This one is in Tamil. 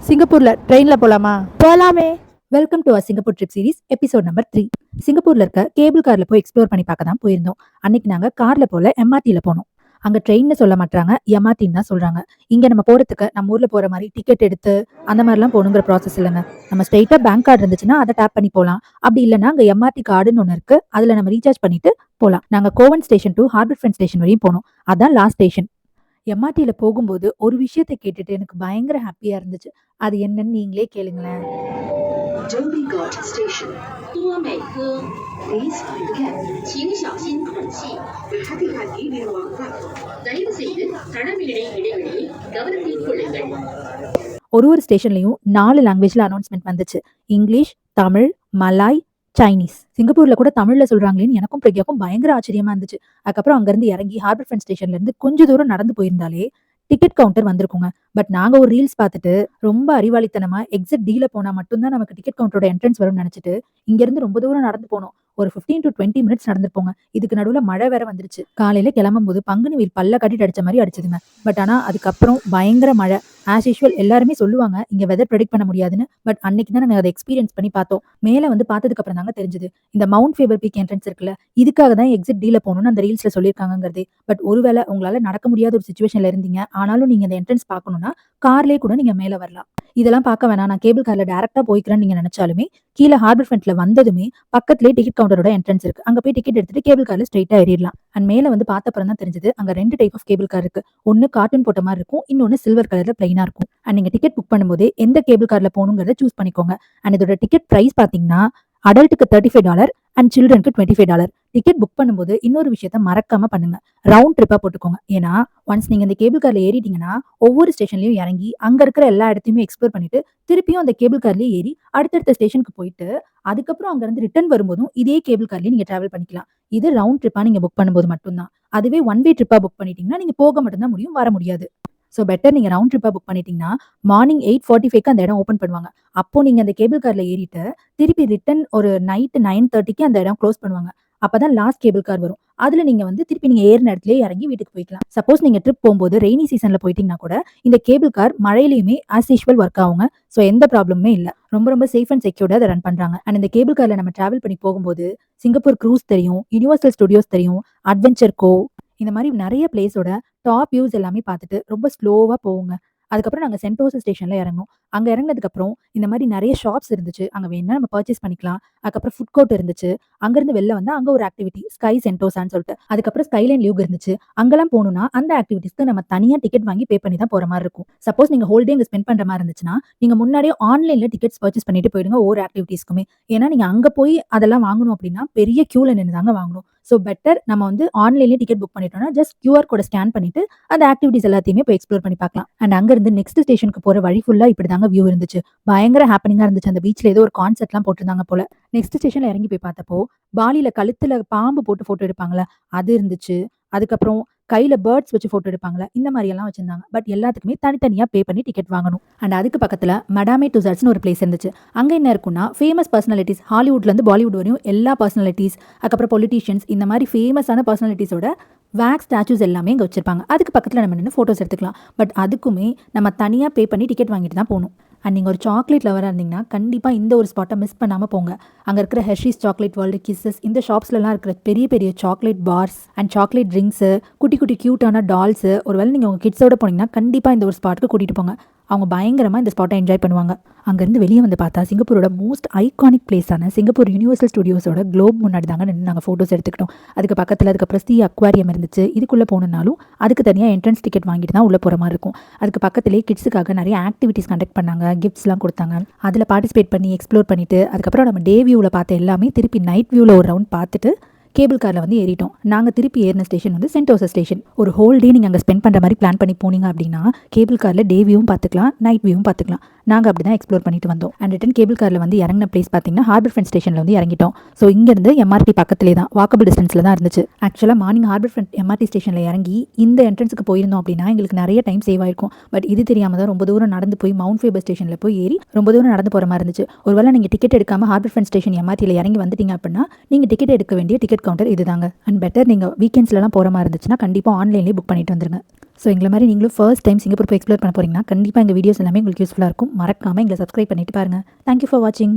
சிங்கப்பூர்ல ட்ரெயின்ல போலாமா? போலாமே. Welcome to Singapore trip series episode number 3. சிங்கப்பூர்ல இருக்க கேபிள் கார்ல போய் எக்ஸ்ப்ளோர் பண்ணி பார்க்க தான் போயிருந்தோம். அன்னைக்கு நாங்க கார்ல போல எம்ஆர்டில போனோம். அங்க ட்ரெயின்னு சொல்ல மாட்டாங்க, எம்ஆர்டின்னு தான் சொல்றாங்க. இங்க நம்ம போறதுக்கு நம்ம ஊர்ல போற மாதிரி டிக்கெட் எடுத்து அந்த மாதிரிலாம் போகணுங்கிற ப்ராசஸ் இல்லைங்க. நம்ம ஸ்ட்ரெயிட்டா பேங்க் கார்டு இருந்துச்சுன்னா அதை டேப் பண்ணி போகலாம். அப்படி இல்லைன்னா அங்க எம்ஆர்டி கார்டுன்னு ஒன்று இருக்கு, அதுல நம்ம ரீசார்ஜ் பண்ணிட்டு போகலாம். நாங்க Kovan station to Harbour Front station வரையும் போனோம். அதான் லாஸ்ட் ஸ்டேஷன். எம்ஆர்டில போகும்போது ஒரு விஷயத்த கேட்டுட்டு எனக்கு பயங்கர ஹாப்பியா இருந்துச்சு. அது என்னன்னு நீங்களே கேளுங்களேன். Dhoby Ghat Station. 多美哥 Please forget. 请小心空气 hati-hati di ruang tamu. தயவு செய்து தடமிடை இடைவெளியை கவனத்தில் கொள்ளுங்கள். ஒரு ஸ்டேஷன்லயும் 4 லாங்குவேஜ்ல அனௌன்ஸ்மெண்ட் வந்துச்சு. English, Tamil, Malay, Chinese. சிங்கப்பூர்ல கூட தமிழ்ல சொல்றாங்களேன்னு எனக்கும் பிரியாக்கும் பயங்கர ஆச்சரியமா இருந்துச்சு. அதுக்கப்புறம் அங்கிருந்து இறங்கி ஹார்பர் ஃப்ரண்ட் ஸ்டேஷன்ல இருந்து கொஞ்ச தூரம் நடந்து போயிருந்தாலே டிக்கெட் கவுண்டர் வந்திருக்குங்க. பட் நாங்க ஒரு ரீல்ஸ் பார்த்துட்டு ரொம்ப அறிவாளித்தனமா எக்ஸிட் டீல போனா மட்டும்தான் நமக்கு டிக்கெட் கவுண்டரோட என்ட்ரன்ஸ் வரும்னு நினைச்சிட்டு இங்க இருந்து ரொம்ப தூரம் நடந்து போனோம். ஒரு 15 to 20 மினிட்ஸ் நடந்துருப்போங்க. இதுக்கு நடுவுல மழை வேற வந்துருச்சு. காலையில கிளம்பும் போது பங்குனி வெயில் பல்ல கட்டிட்டு அடிச்ச மாதிரி அடிச்சதுங்க. பட் ஆனா அதுக்கப்புறம் பயங்கர மழை. ஆஸ் யூஷுவல் எல்லாருமே சொல்லுவாங்க இங்க வெதர் ப்ரெடிக்ட் பண்ண முடியாதுன்னு. பட் அன்னைக்கு தான் நாங்க அதை எக்ஸ்பீரியன்ஸ் பண்ணி பார்த்தோம். மேல வந்து பார்த்ததுக்கு அப்புறம் தாங்க தெரிஞ்சது இந்த மவுண்ட் ஃபேவர் பீக் என்ட்ரன்ஸ் இருக்குல்ல, இதுக்காக தான் எக்ஸிட் டீல போகணும்னு அந்த ரீல்ஸ்ல சொல்லியிருக்காங்கிறதே. பட் ஒருவேளை உங்களால நடக்க முடியாத ஒரு சுச்சுவேஷன்ல இருந்தீங்க, ஆனாலும் நீங்க அந்த என்ட்ரன்ஸ் பார்க்கணும்னா கார்லயே கூட நீங்க மேல வரலாம். இதெல்லாம் பார்க்க வேணாம், நான் கேபிள் கார்ல டைரக்டா போய்க்கிறேன்னு நீங்க நினைச்சாலுமே கீழே ஹார்பர் ஃப்ரண்ட்ல வந்ததுமே பக்கத்துலேயே டிக்கெட் கவுண்டரோட என்ட்ரன்ஸ் இருக்கு. அங்க போய் டிக்கெட் எடுத்துட்டு கேபிள் கார்ல ஸ்ட்ரைட்டா ஏறிடலாம். அண்ட் மேல வந்து பார்த்த அப்புறம் தான் தெரிஞ்சது அங்க 2 டைப் ஆஃப் கேபிள் கார் இருக்கு. ஒன்னு கார்ட்டூன் போட்ட மாதிரி இருக்கும், இன்னொன்னு சில்வர் கலர்ல பிளைனா இருக்கும். அண்ட் நீங்க டிக்கெட் புக் பண்ணும்போது எந்த கேபிள் கார்ல போகணுங்கிறத சூஸ் பண்ணிக்கோங்க. அண்ட் இதோட டிக்கெட் பிரைஸ் பாத்தீங்கன்னா அடல்ட்டுக்கு $35 அண்ட் சில்ட்ரனுக்கு $25. டிக்கெட் புக் பண்ணும்போது இன்னொரு விஷயத்த மறக்காம பண்ணுங்க, ரவுண்ட் ட்ரிப்பா போட்டுக்கோங்க. ஏன்னா ஒன்ஸ் நீங்க இந்த கேபிள் கார்ல ஏறிட்டீங்கன்னா ஒவ்வொரு ஸ்டேஷன்லயும் இறங்கி அங்க இருக்கிற எல்லா இடத்தையுமே எக்ஸ்ப்ளோர் பண்ணிட்டு திருப்பியும் அந்த கேபிள் கார்லயே ஏறி அடுத்தடுத்த ஸ்டேஷனுக்கு போயிட்டு அதுக்கப்புறம் அங்க இருந்து ரிட்டர்ன் வரும்போதும் இதே கேபிள் கார்லயே நீங்க டிராவல் பண்ணிக்கலாம். இது ரவுண்ட் ட்ரிப்பா நீங்க புக் பண்ணும்போது மட்டும்தான். அதுவே ஒன் வே ட்ரிப்பா புக் பண்ணிட்டீங்கன்னா நீங்க போக மட்டும்தான் முடியும், வர முடியாது. ஸோ பெட்டர் நீங்க ரவுண்ட் ட்ரிப்பா புக் பண்ணிட்டீங்கன்னா மார்னிங் 8:45க்கு அந்த இடம் ஓப்பன் பண்ணுவாங்க. அப்போ நீங்க அந்த கேபிள் கார்ல ஏறிட்டு திருப்பி ரிட்டர்ன் ஒரு நைட் 9:30க்கு அந்த இடம் க்ளோஸ் பண்ணுவாங்க. அப்பதான் லாஸ்ட் கேபிள் கார் வரும். அதுல நீங்க வந்து திருப்பி நீங்க ஏறின இடத்துலயே இறங்கி வீட்டுக்கு போய்க்கலாம். சப்போஸ் நீங்க ட்ரிப் போகும்போது ரெய்னி சீசன்ல போயிட்டீங்கன்னா கூட இந்த கேபிள் கார் மழையிலுமே ஆஸ் யூஷுவல் ஒர்க் ஆகுங்க. ஸோ எந்த ப்ராப்ளமுமே இல்ல. ரொம்ப ரொம்ப சேஃப் அண்ட் செக்யூர்டா அதை ரன் பண்றாங்க. அண்ட் இந்த கேபிள் கார்ல நம்ம டிராவல் பண்ணி போகும்போது சிங்கப்பூர் க்ரூஸ் தெரியும், யுனிவர்சல் ஸ்டுடியோஸ் தெரியும், அட்வென்ச்சர் கோவ், இந்த மாதிரி நிறைய பிளேஸோட டாப் வியூஸ் எல்லாமே பார்த்துட்டு ரொம்ப ஸ்லோவா போகுங்க. அதுக்கப்புறம் நாங்க சென்டோசா ஸ்டேஷன்ல இறங்கணும். அங்க இறங்கினதுக்கு அப்புறம் இந்த மாதிரி நிறைய ஷாப்ஸ் இருந்துச்சு. அங்க வேணா நம்ம பர்ச்சேஸ் பண்ணிக்கலாம். அதுக்கப்புறம் ஃபுட் கோர்ட் இருந்துச்சு. அங்கிருந்து வெளில வந்து அங்க ஒரு ஆக்டிவிட்டி ஸ்கை சென்டோசான்னு சொல்லிட்டு, அதுக்கப்புறம் ஸ்கைலைன் லியூக் இருந்துச்சு. அங்கெல்லாம் போகணும்னா அந்த ஆக்டிவிட்டிஸ்க்கு நம்ம தனியா டிக்கெட் வாங்கி பே பண்ணி தான் போற மாதிரி இருக்கும். சப்போஸ் நீங்க ஹோல் டே இங்க ஸ்பெண்ட் பண்ற மாதிரி இருந்துச்சுன்னா நீங்க முன்னாடியே ஆன்லைன்ல டிக்கெட்ஸ் பர்ச்சேஸ் பண்ணிட்டு போயிடுங்க ஒவ்வொரு ஆக்டிவிட்டிஸ்க்குமே. ஏன்னா நீங்க அங்க போய் அதெல்லாம் வாங்கணும் அப்படின்னா பெரிய கியூல நின்று தாங்க வாங்கணும். ஸோ பெட்டர் நம்ம வந்து ஆன்லைன்லேயே டிக்கெட் புக் பண்ணிட்டோம்னா ஜஸ்ட் கியூஆர் கோட ஸ்கேன் பண்ணிட்டு அந்த ஆக்டிவிட்டிஸ் எல்லாத்தையுமே போய் எக்ஸ்ப்ளோர் பண்ணி பார்க்கலாம். அண்ட் அங்க இருந்து நெக்ஸ்ட் ஸ்டேஷனுக்கு போற வழி ஃபுல்லா இப்படி தாங்க வியூ இருந்துச்சு. பயங்கர ஹாப்பனிங்கா இருந்துச்சு. அந்த பீச்ல ஏதோ ஒரு கான்செர்ட்லாம் போட்டிருந்தாங்க போல. நெக்ஸ்ட் ஸ்டேஷன்ல இறங்கி போய் பார்த்தப்போ பாலியில கழுத்துல பாம்பு போட்டு போட்டோ எடுப்பாங்களே அது இருந்துச்சு. அதுக்கப்புறம் கையில பேர்ட்ஸ் வச்சு போட்டோ எடுப்பாங்களே இந்த மாதிரி எல்லாம் வச்சிருந்தாங்க. பட் எல்லாத்துக்குமே தனித்தனியா பே பண்ணி டிக்கெட் வாங்கணும். அண்ட் அதுக்கு பக்கத்துல மடாமே டுசார்ட்ஸ்னு ஒரு பிளேஸ் இருந்துச்சு. அங்க என்ன இருக்குன்னா ஃபேமஸ் பர்சனாலிட்டிஸ், ஹாலிவுட்ல இருந்து பாலிவுட் வரையும் எல்லா பர்சனாலிட்டிஸ், அதுக்கப்புறம் பொலிட்டீஷியன்ஸ், இந்த மாதிரி ஃபேமஸான பர்சனாலிட்டிஸோட வேக்ஸ் ஸ்டாச்சூஸ் எல்லாமே இங்கே வச்சிருப்பாங்க. அதுக்கு பக்கத்தில் நம்ம நின்று ஃபோட்டோஸ் எடுத்துக்கலாம். பட் அதுக்குமே நம்ம தனியாக பே பண்ணி டிக்கெட் வாங்கிட்டு தான் போகணும். அண்ட் நீங்கள் ஒரு சாக்லேட் லவராக இருந்தீங்கன்னா கண்டிப்பாக இந்த ஒரு ஸ்பாட்டை மிஸ் பண்ணாமல் போங்க. அங்கே இருக்கிற ஹெர்ஷீஸ் சாக்லேட் வேர்ல்டு, கிஸ்ஸஸ், இந்த ஷாப்ஸ்லாம் இருக்கிற பெரிய பெரிய chocolate parse and chocolate drinks, குட்டி குட்டி க்யூட்டான டால்ஸு, ஒருவேளை நீங்கள் உங்கள் கிட்ஸோட போனீங்கன்னா கண்டிப்பாக இந்த ஒரு ஸ்பாட்டுக்கு கூட்டிகிட்டு போங்க. அவங்க பயங்கரமாக இந்த ஸ்பாட்டை என்ஜாய் பண்ணுவாங்க. அங்கேருந்து வெளியே வந்து பார்த்தா சிங்கப்பூரோட மோஸ்ட் ஐகானிக் பிளேஸான சிங்கப்பூர் யூனிவர்சல் ஸ்டுடியோஸோட குளோப் முன்னாடி தாங்க நின்று நாங்கள் ஃபோட்டோஸ் எடுத்துக்கிட்டோம். அதுக்கு பக்கத்தில் அதுக்கப்புறம் சி அக்வாரியம் இருந்துச்சு. இதுக்குள்ளே போகணுன்னாலும் அதுக்கு தனியாக என்ட்ரன்ஸ் டிக்கெட் வாங்கிட்டு தான் உள்ளே போகிற மாதிரி இருக்கும். அதுக்கு பக்கத்துலேயே கிட்ஸுக்காக நிறைய ஆக்டிவிட்டீஸ் கண்டக்ட் பண்ணாங்க, கிஃப்ட்ஸ்லாம் கொடுத்தாங்க. அதில் பார்ட்டிசிபேட் பண்ணி எக்ஸ்ப்ளோர் பண்ணிட்டு அதுக்கப்புறம் நம்ம டே வியூவில் பார்த்த எல்லாமே திருப்பி நைட் வியூவில் ஒரு ரவுண்ட் பார்த்துட்டு கேபிள் காரில் வந்து ஏறிட்டோம். நாங்கள் திருப்பி ஏறின ஸ்டேஷன் வந்து சென்டோசா ஸ்டேஷன். ஒரு ஹோல் டே நீங்கள் அங்கே ஸ்பெண்ட் பண்ணுற மாதிரி பிளான் பண்ணி போனீங்க அப்படின்னா கேபிள் காரில் டே வியூவும் பார்த்துக்கலாம், நைட் வியூவும் பார்த்துக்கலாம். நாங்கள் அப்படி தான் எக்ஸ்ப்ளோர் பண்ணிட்டு வந்தோம். அண்ட் ரிட்டன் கேபிள் காரில் வந்து இறங்கின பிளேஸ் பார்த்தீங்கன்னா ஹார்பர் ஃப்ரண்ட் ஸ்டேஷனில் வந்து இறங்கிட்டோம். ஸோ இங்கேருந்து எம்ஆர்டி பக்கத்திலே தான், வாக்கபிள் டிஸ்டன்ஸில் தான் இருந்துச்சு. ஆக்சுவலாக மார்னிங் ஹார்பர் ஃப்ரண்ட் எம்ஆர்டி ஸ்டேஷனில் இறங்கி இந்த என்ட்ரன்ஸுக்கு போயிருந்தோம் அப்படின்னா எங்களுக்கு நிறைய டைம் சேவ் ஆயிருக்கும். பட் இது தெரியாமல் தான் ரொம்ப தூரம் நடந்து போய் மவுண்ட் ஃபேவர் ஸ்டேஷனில் போய் ஏறி ரொம்ப தூரம் நடந்து போகிற மாதிரி இருந்துச்சு. ஒருவேளை நீங்கள் டிக்கெட் எடுக்காமல் ஹார்பர் ஃப்ரண்ட் ஸ்டேஷன் எம்ஆர்டியில் இறங்கி வந்துட்டீங்க அப்படின்னா நீங்கள் டிக்கெட் எடுக்க வேண்டிய டிக்கெட் கவுண்டர் இதுதாங்க. அண்ட் பெட்டர் நீங்கள் வீக்கெண்ட்ஸ்லாம் போகிற மாதிரி இருந்துச்சுன்னா கண்டிப்பாக ஆன்லைன்லேயே புக் பண்ணிட்டு வந்துருங்க. ஸோ எங்களை மாதிரி நீங்களும் ஃபர்ஸ்ட் டைம் சிங்கப்பூர் போய் எக்ஸ்ப்ளோர் பண்ண போறீங்கன்னா கண்டிப்பாக எங்கள் வீடியோஸ் எல்லாமே உங்களுக்கு யூஸ்ஃபுல்லாக இருக்கும். மறக்காமல் எங்களை சப்ஸ்கிரைப் பண்ணிட்டு பாருங்கள். தேங்க்யூ ஃபார் வாட்சிங்.